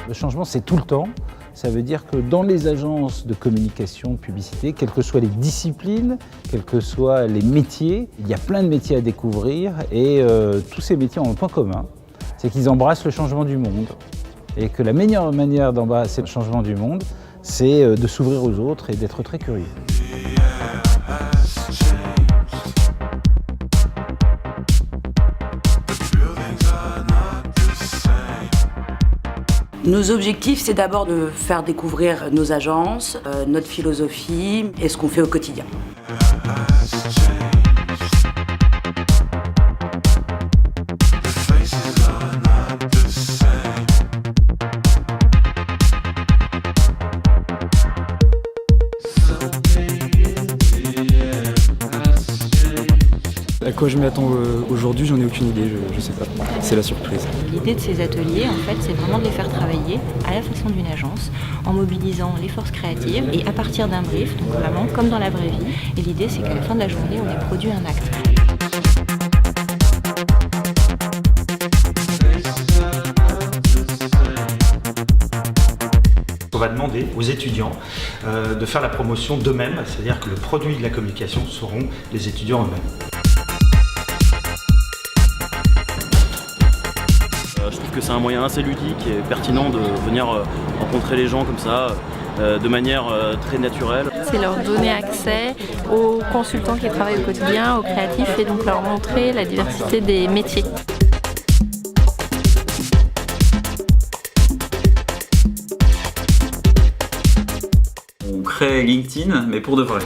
Le changement, c'est tout le temps. Ça veut dire que dans les agences de communication, de publicité, quelles que soient les disciplines, quels que soient les métiers, il y a plein de métiers à découvrir et tous ces métiers ont un point commun, c'est qu'ils embrassent le changement du monde. Et que la meilleure manière d'embrasser le changement du monde, c'est de s'ouvrir aux autres et d'être très curieux. Nos objectifs, c'est d'abord de faire découvrir nos agences, notre philosophie et ce qu'on fait au quotidien. À quoi je m'attends aujourd'hui, j'en ai aucune idée, je sais pas. C'est la surprise. L'idée de ces ateliers, en fait, c'est vraiment de les faire travailler à la façon d'une agence, en mobilisant les forces créatives et à partir d'un brief, donc vraiment comme dans la vraie vie. Et l'idée, c'est qu'à la fin de la journée, on ait produit un acte. On va demander aux étudiants de faire la promotion d'eux-mêmes, c'est-à-dire que le produit de la communication seront les étudiants eux-mêmes. Je trouve que c'est un moyen assez ludique et pertinent de venir rencontrer les gens comme ça, de manière très naturelle. C'est leur donner accès aux consultants qui travaillent au quotidien, aux créatifs et donc leur montrer la diversité des métiers. On crée LinkedIn, mais pour de vrai.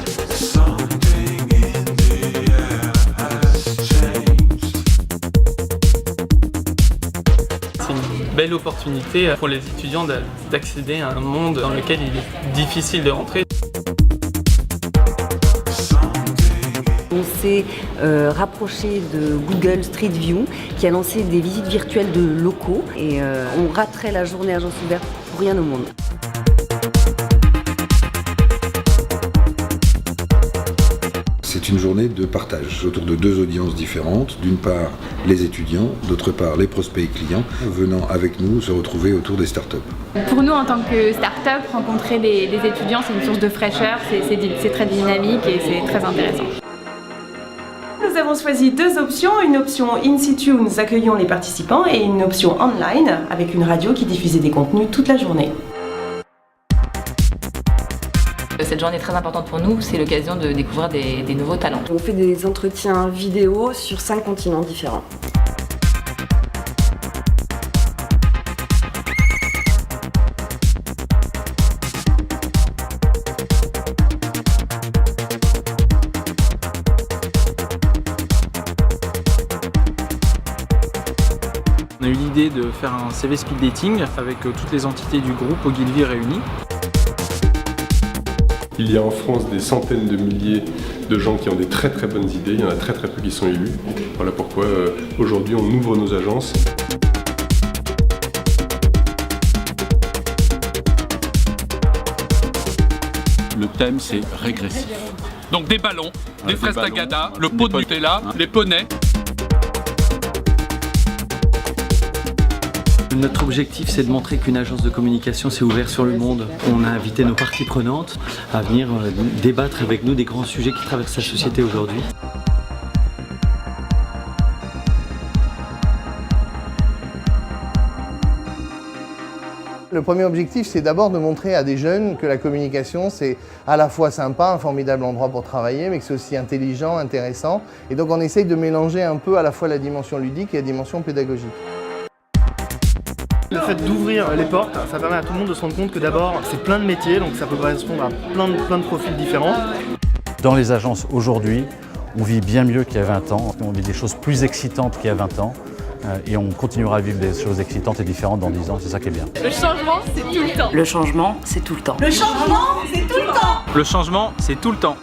Belle opportunité pour les étudiants d'accéder à un monde dans lequel il est difficile de rentrer. On s'est rapproché de Google Street View qui a lancé des visites virtuelles de locaux et on raterait la journée agence ouverte pour rien au monde. C'est une journée de partage autour de deux audiences différentes. D'une part, les étudiants, d'autre part, les prospects et clients venant avec nous se retrouver autour des startups. Pour nous, en tant que start-up, rencontrer des étudiants, c'est une source de fraîcheur, c'est très dynamique et c'est très intéressant. Nous avons choisi deux options, une option in situ où nous accueillons les participants et une option online avec une radio qui diffusait des contenus toute la journée. Cette journée est très importante pour nous, c'est l'occasion de découvrir des nouveaux talents. On fait des entretiens vidéo sur 5 continents différents. On a eu l'idée de faire un CV speed dating avec toutes les entités du groupe Ogilvy réunies. Il y a en France des centaines de milliers de gens qui ont des très bonnes idées, il y en a très peu qui sont élus. Voilà pourquoi aujourd'hui on ouvre nos agences. Le thème c'est régressif. Donc des ballons, des fraises tagada, le pot de Nutella, les poneys. Notre objectif, c'est de montrer qu'une agence de communication s'est ouverte sur le monde. On a invité nos parties prenantes à venir débattre avec nous des grands sujets qui traversent la société aujourd'hui. Le premier objectif, c'est d'abord de montrer à des jeunes que la communication, c'est à la fois sympa, un formidable endroit pour travailler, mais que c'est aussi intelligent, intéressant. Et donc on essaye de mélanger un peu à la fois la dimension ludique et la dimension pédagogique. Le fait d'ouvrir les portes, ça permet à tout le monde de se rendre compte que d'abord, c'est plein de métiers, donc ça peut correspondre à plein de profils différents. Dans les agences aujourd'hui, on vit bien mieux qu'il y a 20 ans. On vit des choses plus excitantes qu'il y a 20 ans. Et on continuera à vivre des choses excitantes et différentes dans 10 ans, c'est ça qui est bien. Le changement, c'est tout le temps. Le changement, c'est tout le temps. Le changement, c'est tout le temps. Le changement, c'est tout le temps.